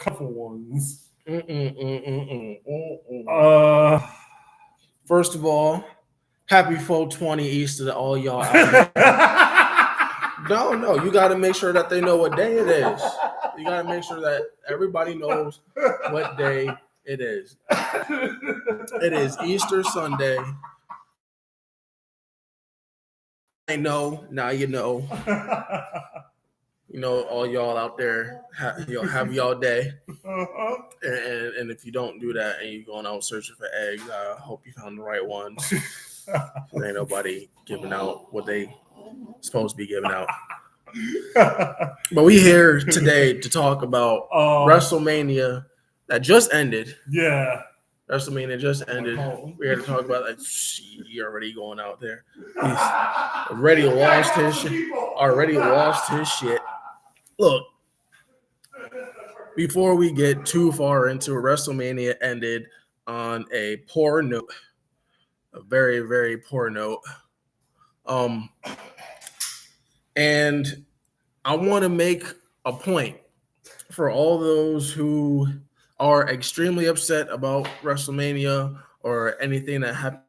couple ones. First of all, happy 420 Easter to all y'all out there. No, you got to make sure that they know what day it is. You got to make sure that everybody knows what day it is. It is Easter Sunday. I know, now you know. You know, all y'all out there, have y'all day. And if you don't do that and you're going out searching for eggs, I hope you found the right ones. There ain't nobody giving out what they supposed to be giving out. But we here today to talk about WrestleMania that just ended. Yeah. WrestleMania just ended. We're here to talk about that. You're already going out there. He's already lost his shit. Look, before we get too far into it, WrestleMania ended on a poor note. A very, very poor note. And I want to make a point for all those who are extremely upset about WrestleMania or anything that happened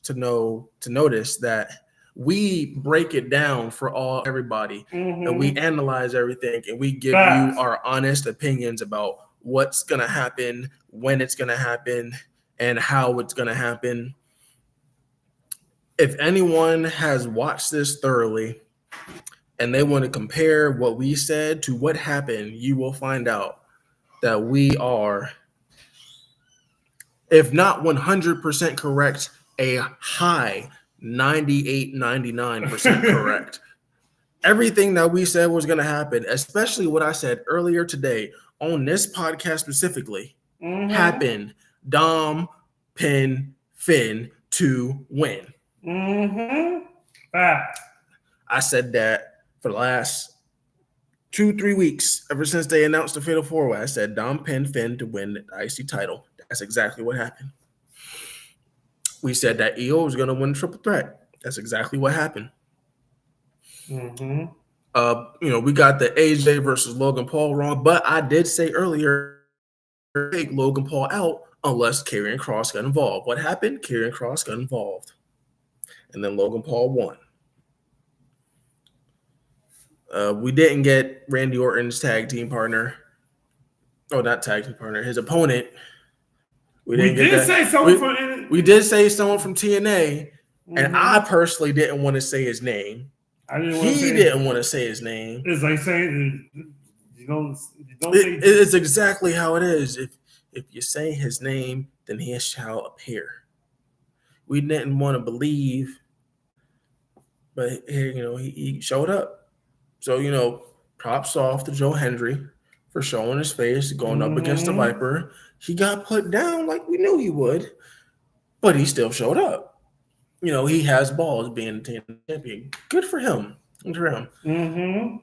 to notice that we break it down for everybody, and we analyze everything, and we give you our honest opinions about what's going to happen, when it's going to happen, and how it's going to happen. If anyone has watched this thoroughly and they want to compare what we said to what happened, you will find out that we are, if not 100% correct, a high 98, 99% correct. Everything that we said was going to happen, especially what I said earlier today on this podcast specifically, happened. Dom, pin, Finn to win. I said that for the last 2-3 weeks, ever since they announced the Fatal 4-Way. I said Dom pinned Finn to win the IC title. That's exactly what happened. We said that EO was going to win the triple threat. That's exactly what happened. We got the AJ versus Logan Paul wrong, but I did say earlier, take Logan Paul out unless Karrion Kross got involved. What happened? Karrion Kross got involved, and then Logan Paul won. We didn't get Randy Orton's tag team partner. Oh, not tag team partner. His opponent. We did say someone from TNA, and I personally didn't want to say his name. He didn't want to say his name. It's like saying you don't it's exactly how it is. If you say his name, then he shall appear. We didn't want to believe, but he showed up. So props off to Joe Hendry for showing his face, going up against the Viper. He got put down like we knew he would, but he still showed up. He has balls being the champion. Good for him. Good for him.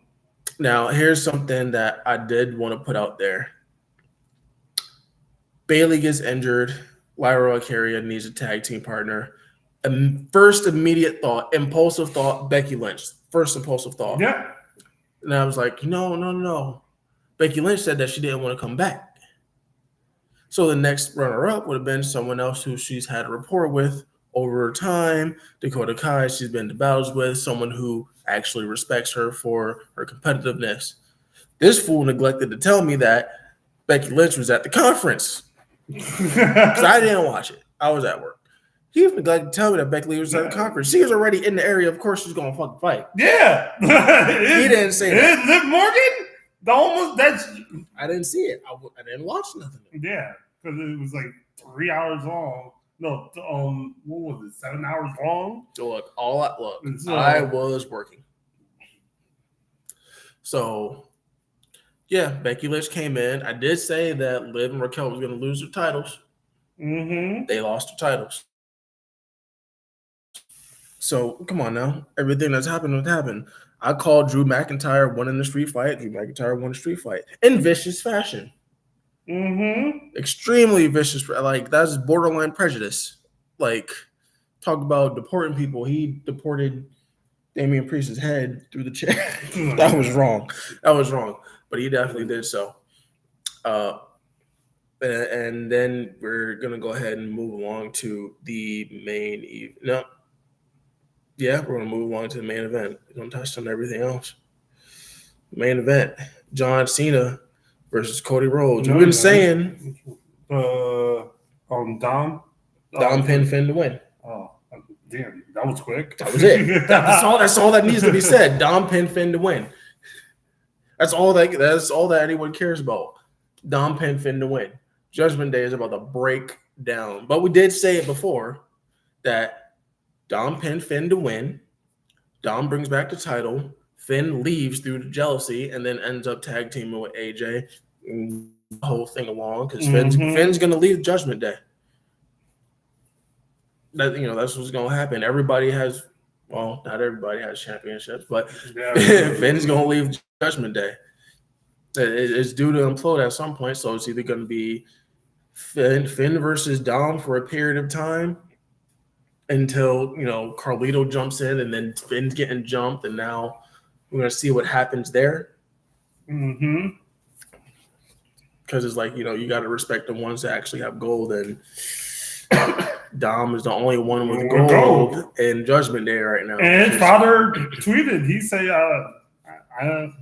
Now, here's something that I did want to put out there. Bayley gets injured. Lyra Valkyria needs a tag team partner. First immediate thought, impulsive thought, Becky Lynch. First impulsive thought. Yeah. And I was like, no. Becky Lynch said that she didn't want to come back. So the next runner-up would have been someone else who she's had a rapport with over time. Dakota Kai, she's been to battles with, someone who actually respects her for her competitiveness. This fool neglected to tell me that Becky Lynch was at the conference. Because I didn't watch it. I was at work. He neglected to tell me that Becky Lynch was at the conference. She was already in the area. Of course she's going to fucking fight. Yeah. He didn't say that. Liv Morgan? I didn't see it. I didn't watch nothing. Yeah. Because it was like 3 hours long. No, what was it? 7 hours long? Look, I was working. So, yeah, Becky Lynch came in. I did say that Liv and Raquel was going to lose their titles. They lost their titles. So, come on now. Everything that's happened. I called Drew McIntyre winning the street fight. Drew McIntyre won the street fight in vicious fashion. Extremely vicious. Like, that's borderline prejudice. Like, talk about deporting people. He deported Damian Priest's head through the chair. That was wrong. but he definitely did so. And then we're gonna go ahead and move along to the main event. No, yeah, we're gonna move along to the main event. We don't touch on everything else. Main event: John Cena versus Cody Rhodes. We've been saying Dom Pin Finn to win. Oh, damn, that was quick. That was it. That's all that needs to be said. Dom Pin Finn to win. That's all that anyone cares about. Dom Pin Finn to win. Judgment Day is about to break down. But we did say it before that Dom Pin Finn to win. Dom brings back the title. Finn leaves due to jealousy and then ends up tag teaming with AJ. And the whole thing along because Finn's going to leave Judgment Day. That's what's going to happen. Not everybody has championships, but Finn's going to leave Judgment Day. It's due to implode at some point, so it's either going to be Finn versus Dom for a period of time until Carlito jumps in, and then Finn's getting jumped, and now we're going to see what happens there. Mm-hmm. Because it's like you got to respect the ones that actually have gold, and Dom is the only one with gold in Judgment Day right now. And father tweeted, he said, I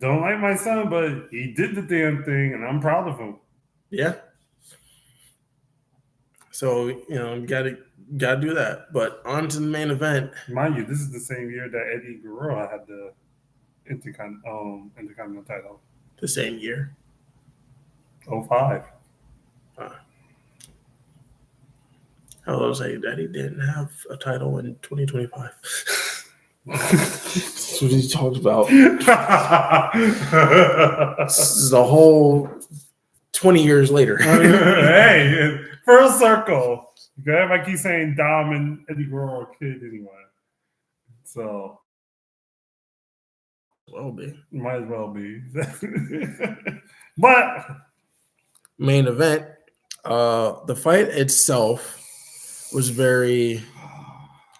don't like my son, but he did the damn thing, and I'm proud of him. Yeah. So, you gotta do that. But on to the main event. Mind you, this is the same year that Eddie Guerrero had the Intercontinental title. The same year? 05. How was I that he didn't have a title in 2025? That's what he talked about. This is a whole 20 years later. Hey, full circle. I keep saying Dom and Eddie Guerrero are kid anyway. So. Might as well be. But. Main event. The fight itself was very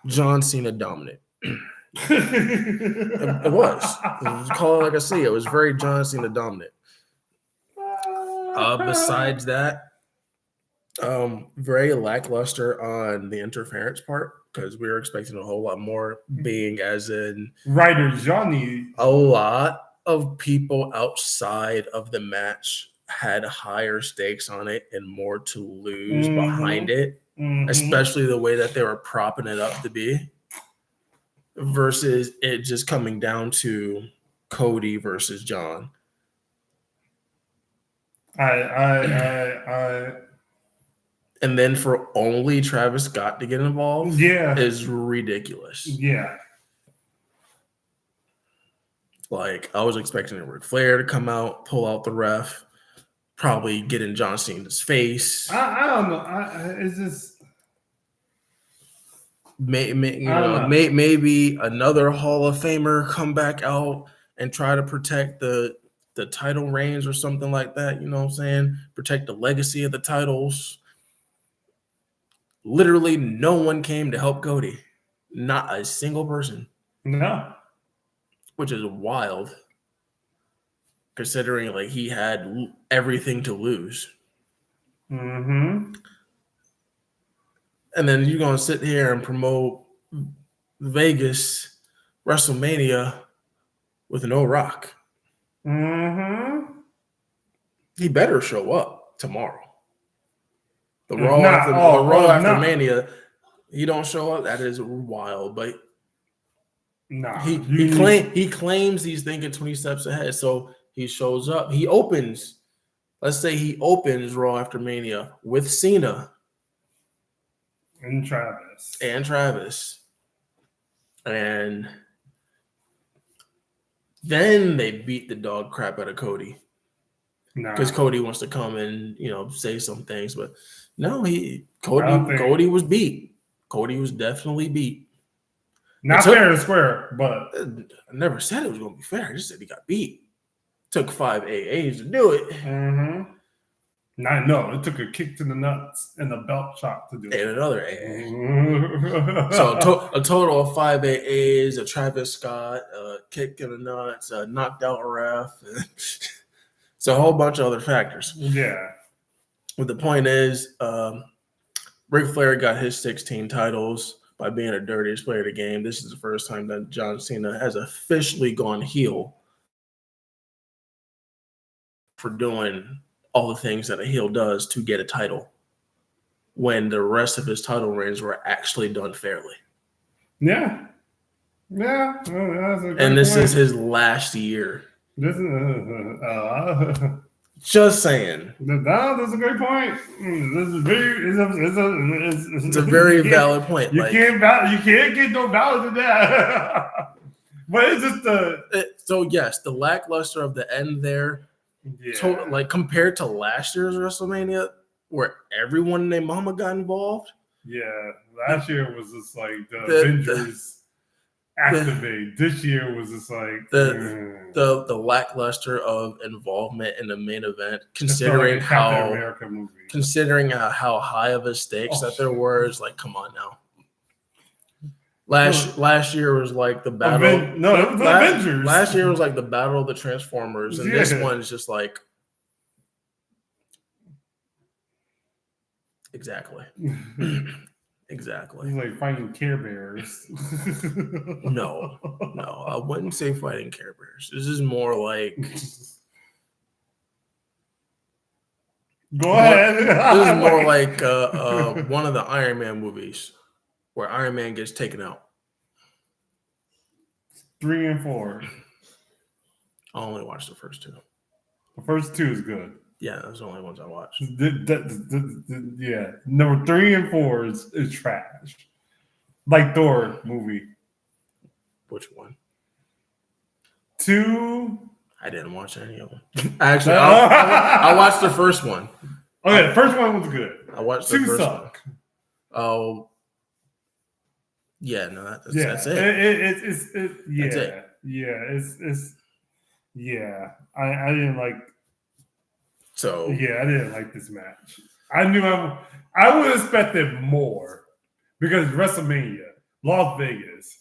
John Cena dominant. It was. Call it like I say. It was very John Cena dominant. Besides that, very lackluster on the interference part because we were expecting a whole lot more. Being as in Johnny, a lot of people outside of the match had higher stakes on it and more to lose behind it, especially the way that they were propping it up to be, versus it just coming down to Cody versus John. And then for only Travis Scott to get involved, is ridiculous. Yeah. Like, I was expecting a Ric Flair to come out, pull out the ref, probably get in John Cena's face. I don't know. It's just maybe another Hall of Famer come back out and try to protect the title reigns or something like that. You know what I'm saying? Protect the legacy of the titles. Literally, no one came to help Cody. Not a single person. No. Which is wild, considering like he had everything to lose. Mm-hmm. And then you're gonna sit here and promote Vegas WrestleMania with no Rock. Mm-hmm. He better show up tomorrow. The Raw after Mania, he don't show up. That is wild, but. Nah, he claims he's thinking 20 steps ahead, so he shows up. He opens. Let's say he opens Raw after Mania with Cena and Travis, and then they beat the dog crap out of Cody because Cody wants to come and say some things, but no, Cody was beat. Cody was definitely beat. Not fair and square, but I never said it was going to be fair. I just said he got beat. Took 5 AAs to do it. Mm-hmm. No, it took a kick to the nuts and a belt chop to do And it. another AA. So a total of 5 AAs, a Travis Scott, a kick in the nuts, a knocked out ref. It's a whole bunch of other factors. Yeah. But the point is, Ric Flair got his 16 titles by being the dirtiest player of the game. This is the first time that John Cena has officially gone heel for doing all the things that a heel does to get a title when the rest of his title reigns were actually done fairly. Yeah. Yeah. That's a And this point. is his last year. This is Just saying. no, that's a great point. This is very. It's a very valid point. You can't get no valid in that. But it's just So yes, the lackluster of the end there, like compared to last year's WrestleMania, where everyone and their mama got involved. Yeah, last year was just like the Avengers activate. This year was just like the lackluster of involvement in the main event, considering like how America movie. Considering how high of a stakes that there were. Is like, come on now. Last year was like the battle. It was the Avengers. Last year was like the battle of the Transformers, and this one is just like exactly. Exactly. It's like fighting Care Bears. No, I wouldn't say fighting Care Bears. This is more like. Go ahead. This is more like one of the Iron Man movies where Iron Man gets taken out. 3 and 4. I only watched the first 2. The first 2 is good. Yeah, those are the only ones I watched. Yeah, number 3 and 4 is trash. Like Thor movie. Which one? 2. I didn't watch any of them. Actually, I watched the first one. Okay, the first one was good. I watched 2 the first suck. one. Oh, yeah, no, that's it. That's it. Yeah, that's it. Yeah. I didn't like. So yeah, I didn't like this match. I knew I would have expected more because WrestleMania, Las Vegas.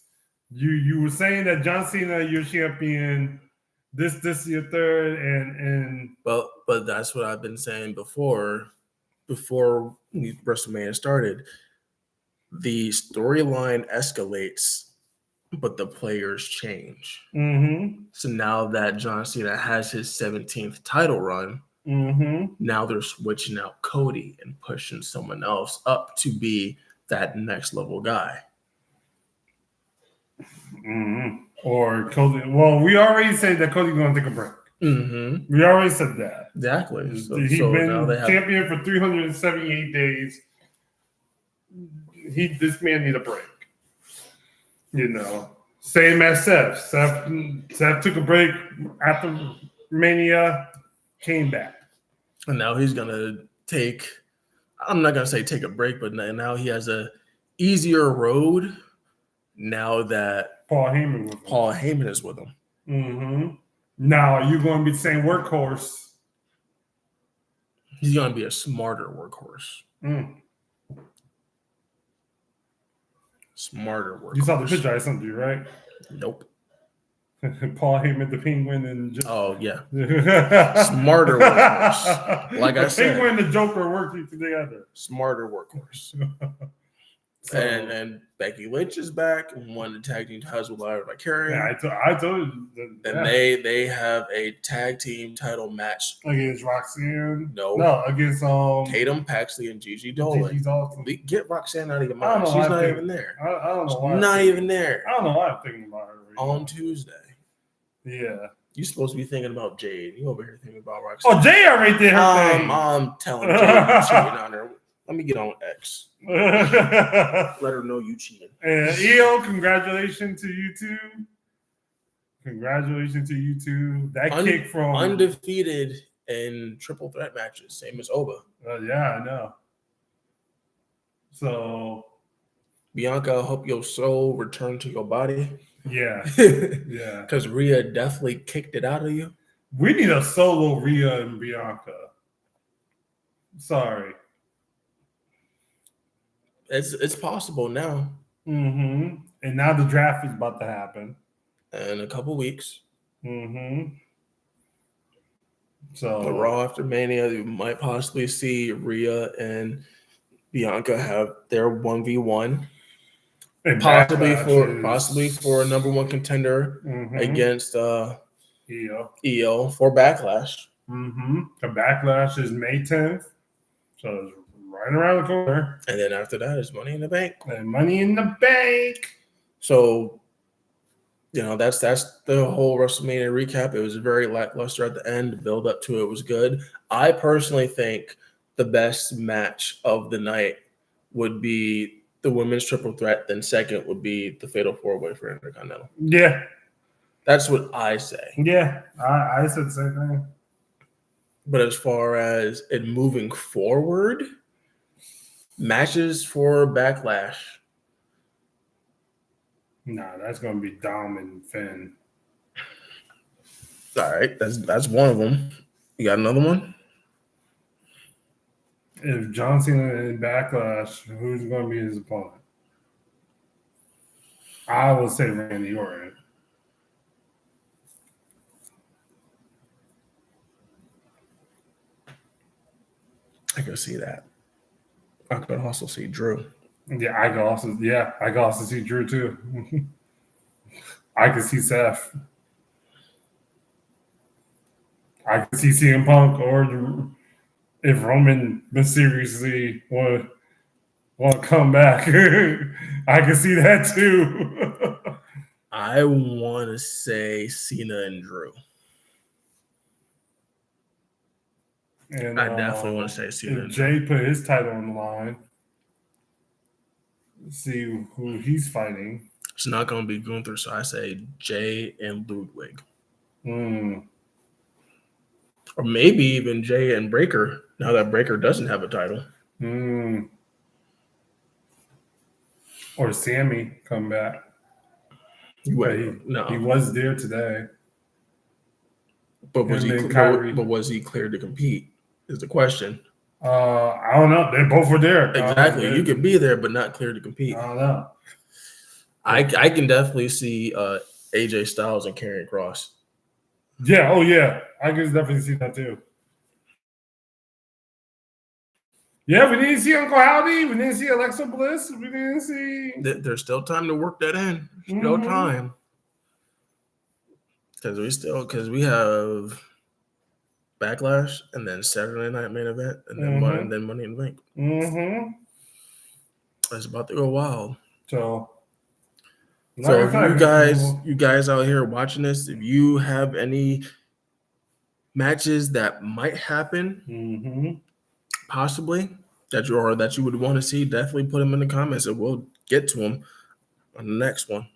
You were saying that John Cena, your champion. This your third, and but that's what I've been saying before WrestleMania started. The storyline escalates, but the players change. Mm-hmm. So now that John Cena has his 17th title run, now they're switching out Cody and pushing someone else up to be that next level guy. Or Cody. Well, we already said that Cody's going to take a break. We already said that. Exactly. He's been champion for 378 days. This man need a break. You know, same as Seth. Seth took a break after Mania, came back, and now he's gonna take. I'm not gonna say take a break, but now he has a easier road. Now that Paul Heyman is with him. Now, are you going to be the same workhorse? He's going to be a smarter workhorse. Smarter workhorse. You saw the picture I sent you, right? Nope. Paul Heyman, the Penguin, and oh yeah, smarter workhorse. Like I said, Penguin and the Joker working together. Smarter workhorse. So, and Becky Lynch is back and won the tag team titles with Lyra Valkyria. Yeah, I told you. And they have a tag team title match against Roxanne. No, against Tatum Paxley and Gigi Dolan. Gigi's awesome. Get Roxanne out of your mind. She's not even there. I don't know why. Not even there. I don't know why I'm thinking about her. Right on now. Tuesday. Yeah. You're supposed to be thinking about Jade. You over here thinking about Roxanne. Oh, Jade already did her thing. I'm telling Jade you're cheating on her. Let me get on X. Let her know you cheated. And EO, congratulations to you two. Congratulations to you two. That kick from undefeated in triple threat matches, same as Oba. Yeah, I know. So Bianca, I hope your soul returned to your body. Yeah. Yeah. Because Rhea definitely kicked it out of you. We need a solo Rhea and Bianca. Sorry. It's possible now. And now the draft is about to happen In a couple weeks. So The Raw after Mania, you might possibly see Rhea and Bianca have their 1v1. Possibly for a number one contender against EO for Backlash. The Backlash is May 10th, so it's right around the corner. And then after that is Money in the Bank. And Money in the Bank. So, that's the whole WrestleMania recap. It was very lackluster at the end. The build up to it was good. I personally think the best match of the night would be the women's triple threat. Then second would be the fatal four-way for Intercontinental. Yeah. That's what I say. Yeah, I said the same thing. But as far as it moving forward, matches for Backlash. Nah, that's gonna be Dom and Finn. All right, that's one of them. You got another one? If John Cena in Backlash, who's gonna be his opponent? I will say Randy Orton. I can see that. I could also see Drew. Yeah, I can also see Drew too. I can see Seth. I can see CM Punk, or if Roman mysteriously want to come back, I can see that too. I want to say Cena and Drew. And I definitely want to say Cena. If Jay put his title on the line, see who he's fighting. It's not going to be Gunther, so I say Jay and Ludwig. Or maybe even Jay and Breaker, now that Breaker doesn't have a title. Or Sammy come back. He was there today. But was he cleared to compete? Is the question. I don't know. They both were there. Exactly. You could be there, but not cleared to compete. I don't know. I can definitely see AJ Styles and Karrion Kross. Yeah. Oh, yeah. I can definitely see that too. Yeah, we didn't see Uncle Howdy. We didn't see Alexa Bliss. We didn't see. There's still time to work that in. Still time. Because we have Backlash and then Saturday Night Main Event and then Money in the Bank. It's about to go wild. So if you guys out here watching this, if you have any matches that might happen, possibly that you would want to see, definitely put them in the comments and we'll get to them on the next one.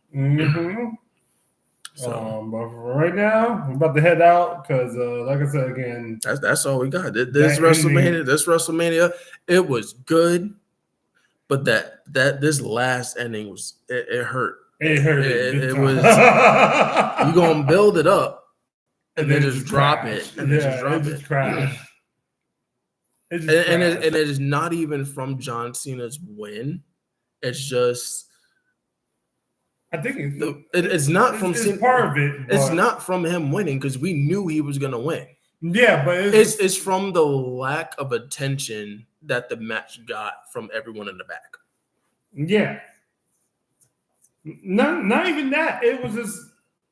So, but for right now, we're about to head out because, like I said again, that's all we got. This WrestleMania, it was good, but this last ending was it hurt. It hurt. It was you gonna build it up and then just drop it and then just drop it. Crash. And it is not even from John Cena's win. It's just. I think it's not from it's part of it. It's not from him winning because we knew he was gonna win. Yeah, but it's from the lack of attention that the match got from everyone in the back. Yeah. Not even that. It was just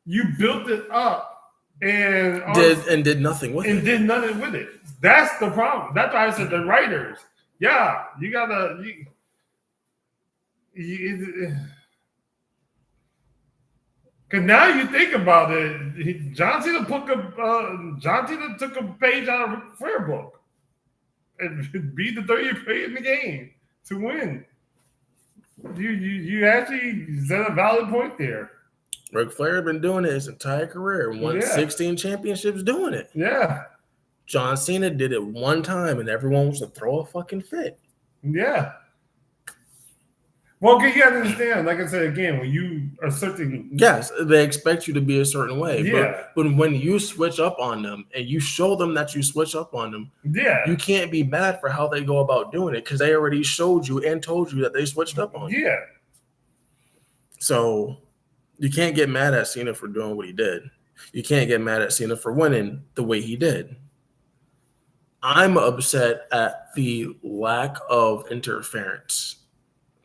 you built it up and did nothing with it. Did nothing with it. That's the problem. That's why I said the writers. Yeah, you gotta. Because now you think about it, John Cena took a page out of Ric Flair book and be the 30th player in the game to win. You actually said a valid point there. Ric Flair had been doing it his entire career and won 16 championships doing it. Yeah. John Cena did it one time and everyone was to throw a fucking fit. Yeah. Well, okay, you gotta understand. Like I said again, when you are certain, yes, they expect you to be a certain way. Yeah. But when you switch up on them and you show them that you switch up on them, yeah, you can't be mad for how they go about doing it because they already showed you and told you that they switched up on you. yeah. So you can't get mad at Cena for doing what he did. You can't get mad at Cena for winning the way he did. I'm upset at the lack of interference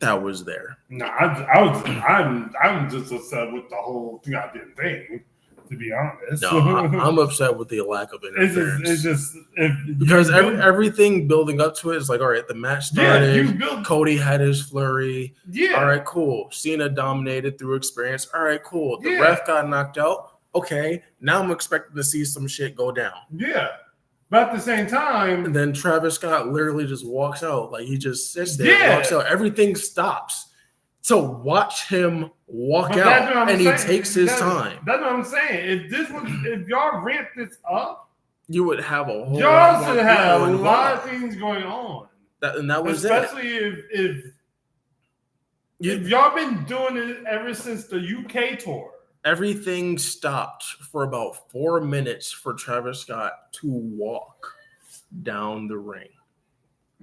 that was there. No, I'm just upset with the whole goddamn thing. To be honest, No, I'm upset with the lack of interference. it's just because everything building up to it is like, all right, the match started. Yeah, Cody had his flurry. Yeah. All right, cool. Cena dominated through experience. All right, cool. The Yeah. ref got knocked out. Okay, now I'm expecting to see some shit go down. Yeah. But at the same time, and then Travis Scott literally just walks out. Like he just sits there, and walks out. Everything stops to watch him walk out, and he takes his time. That's what I'm saying. If y'all ramp this up, you would have a whole. Y'all should have a lot of things going on. That was especially if y'all been doing it ever since the UK tour. Everything stopped for about 4 minutes for Travis Scott to walk down the ring.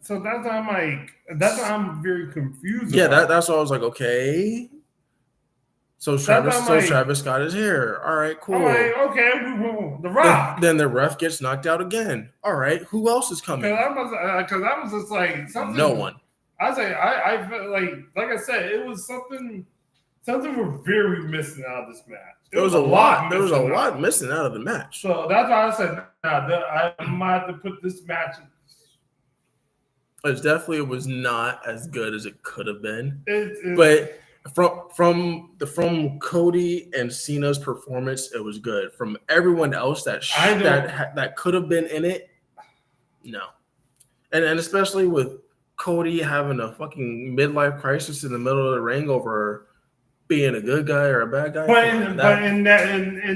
So that's why I'm very confused. Yeah, that's why I was like, okay. So Travis Scott is here. All right, cool. All right, okay, The Rock. Then the ref gets knocked out again. All right, who else is coming? Because I was just like something. No one. I say I felt like I said, it was something we're very missing out of this match. There was a lot missing out of the match. So that's why I said I might have to put this match. It was not as good as it could have been. But from Cody and Cena's performance, it was good. From everyone else that could have been in it, no. And especially with Cody having a fucking midlife crisis in the middle of the ring over being a good guy or a bad guy. But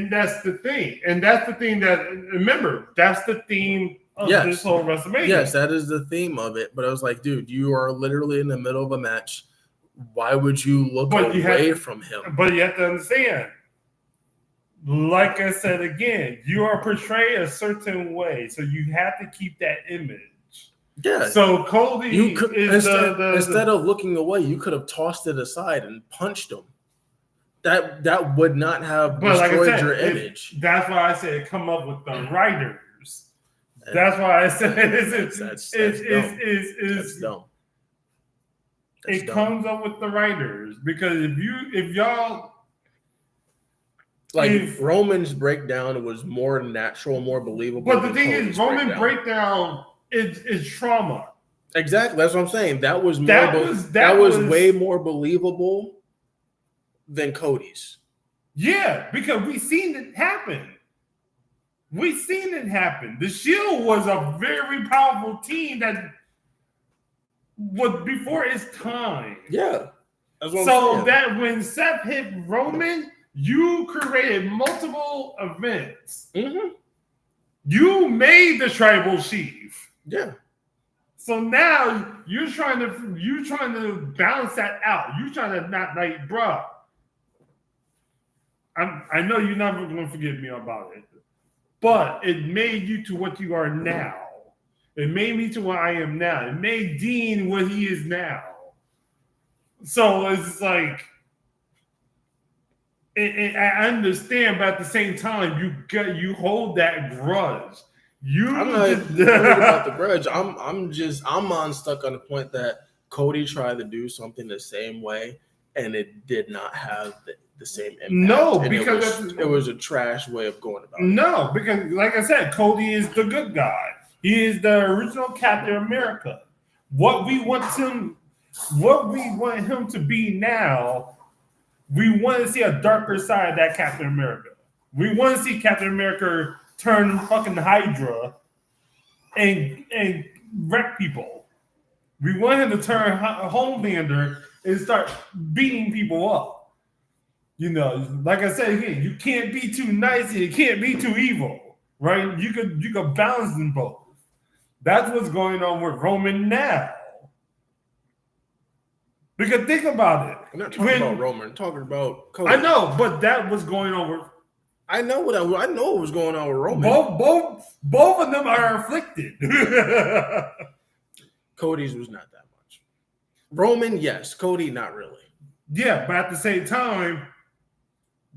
that's the thing. And that's the thing that, remember, that's the theme of this whole WrestleMania. Yes, that is the theme of it. But I was like, dude, you are literally in the middle of a match. Why would you look away from him? But you have to understand, like I said again, you are portrayed a certain way. So you have to keep that image. Yeah. So Cody instead of looking away, you could have tossed it aside and punched him. That would not have destroyed your image. That's why I said come up with the writers. That's why I said it's dumb. It comes up with the writers because if y'all Roman's breakdown was more natural, more believable. But the thing is, Roman breakdown is trauma. Exactly, that's what I'm saying. That was way more believable than Cody's. Yeah, because we seen it happen. The Shield was a very powerful team that was before its time. Yeah. So that when Seth hit Roman, you created multiple events. Mm-hmm. You made the tribal chief. Yeah. So now you're trying to balance that out. You're trying to not like, bro. I know you're not going to forgive me about it, but it made you to what you are now. It made me to what I am now. It made Dean what he is now. So it's like, I understand, but at the same time, you hold that grudge. I'm not worried about the grudge. I'm stuck on the point that Cody tried to do something the same way, and it did not have the same impact. No, because it was a trash way of going about it. No, because like I said, Cody is the good guy. He is the original Captain America. What we want him to be now, we want to see a darker side of that Captain America. We want to see Captain America turn fucking Hydra and wreck people. We want him to turn Homelander and start beating people up. You know, like I said again, you can't be too nice and you can't be too evil, right? You could balance them both. That's what's going on with Roman now. Because think about it. I'm not talking about Roman. I'm talking about Cody. I know, but that was going on with. I know what was going on with Roman. Both of them are afflicted. Cody's was not that much. Roman, yes. Cody, not really. Yeah, but at the same time,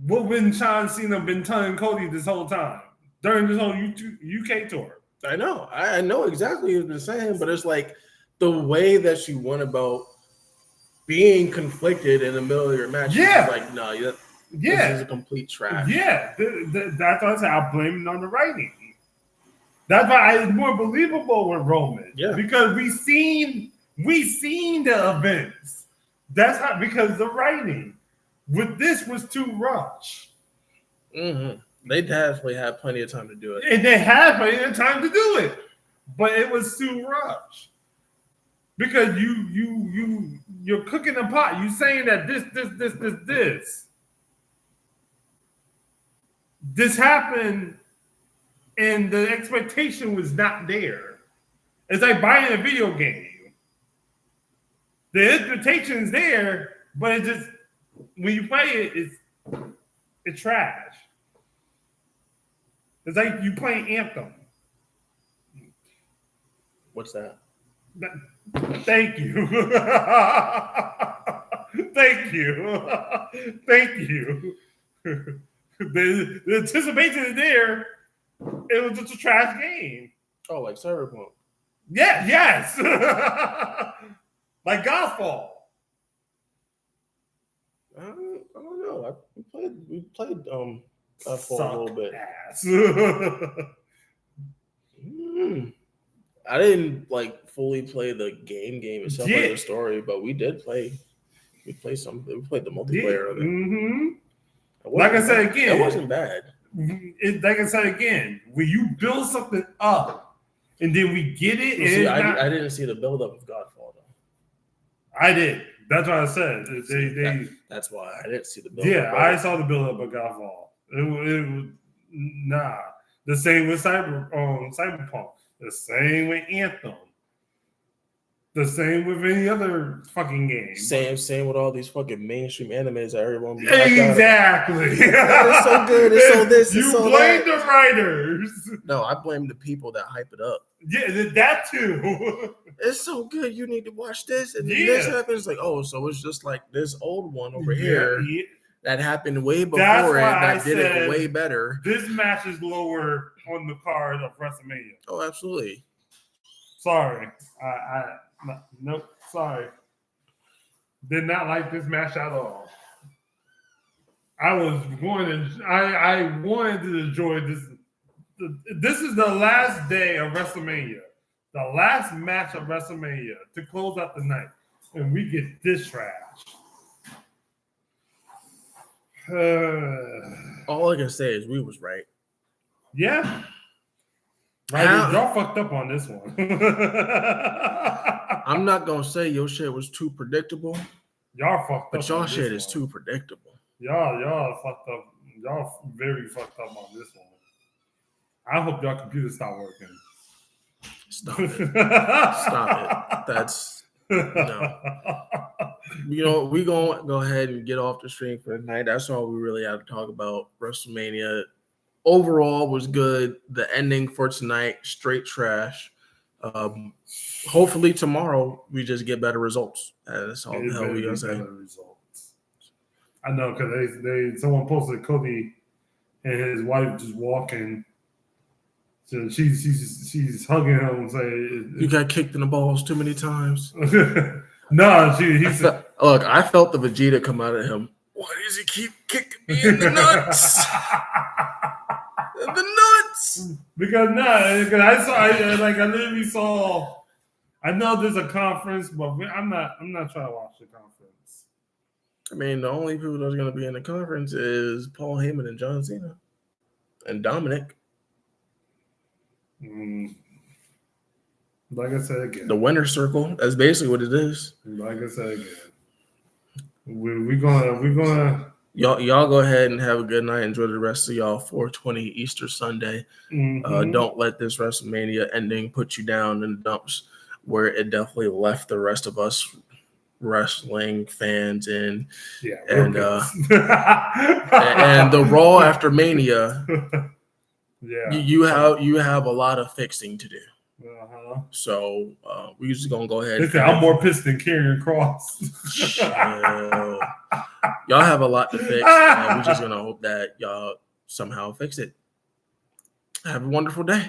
what would John Cena been telling Cody this whole time during this whole UK tour? I know exactly what you've been saying, but it's like the way that you went about being conflicted in the middle of your match. Yeah, like no, this is a complete trash. Yeah, that's what I said. I blame it on the writing. That's why it's more believable with Roman. Yeah, because we seen the events. That's how, because the writing with this was too rushed. Mm-hmm. They definitely had plenty of time to do it, and they had plenty of time to do it, but it was too rushed. Because you're cooking a pot. You saying that this happened, and the expectation was not there. It's like buying a video game. The expectation's there, but it just when you play it, it's trash. It's like you playing Anthem. What's that? Thank you. Thank you. The anticipation is there. It was just a trash game. Oh, like Cyberpunk. Yeah, yes. Like Godfall. I don't know. We played Godfall a little bit. I didn't like fully play the game itself, like the story, but we did play. We played the multiplayer of it. Mm-hmm. Like I said again, it wasn't bad. Like I said again, when you build something up and then we get it, I didn't see the build up of Godfall though. I did. That's what I said. That's why I didn't see the build up. Yeah, I saw the build up of Godfall. It was the same with Cyberpunk. The same with Anthem. The same with any other fucking game. Same with all these fucking mainstream animes that everyone be exactly. It's so good. It's so this. You so blame that. the writers. No, I blame the people that hype it up. Yeah, that too. It's so good. You need to watch this, and then this happens. Like, oh, so it's just like this old one over here that happened way before it that did it way better. This match is lower on the card of WrestleMania. Oh, absolutely. Sorry, nope. Sorry, did not like this match at all. I wanted to enjoy this. This is the last day of WrestleMania, the last match of WrestleMania to close out the night, and we get this trash. All I can say is we was right. Yeah. Right, y'all fucked up on this one. I'm not gonna say your shit was too predictable. Y'all fucked up. But y'all shit is too predictable. Y'all fucked up. Y'all very fucked up on this one. I hope y'all computers stop working. Stop it. Stop it. That's no. You know, we gonna go ahead and get off the stream for tonight. That's all we really have to talk about. WrestleMania overall was good. The ending for tonight, straight trash. Hopefully tomorrow we just get better results. That's all the hell we gonna say. Results. I know because someone posted Cody and his wife just walking. So she's hugging him and saying, "You got kicked in the balls too many times." No, look, I felt the Vegeta come out of him. Why does he keep kicking me in the nuts? The nuts. Because I literally saw. I know there's a conference, but I'm not trying to watch the conference. I mean, the only people that's going to be in the conference is Paul Heyman and John Cena and Dominic. Like I said again, the winner's circle. That's basically what it is. Like I said again, we're gonna. Y'all go ahead and have a good night. Enjoy the rest of y'all 420 Easter Sunday. Mm-hmm. Don't let this WrestleMania ending put you down in the dumps where it definitely left the rest of us wrestling fans and Yeah, and real and the Raw after Mania, yeah, you have a lot of fixing to do. Uh-huh. So we're just gonna go ahead. They say I'm more pissed than Karrion Cross. Chill. Y'all have a lot to fix, and we're just gonna hope that y'all somehow fix it. Have a wonderful day.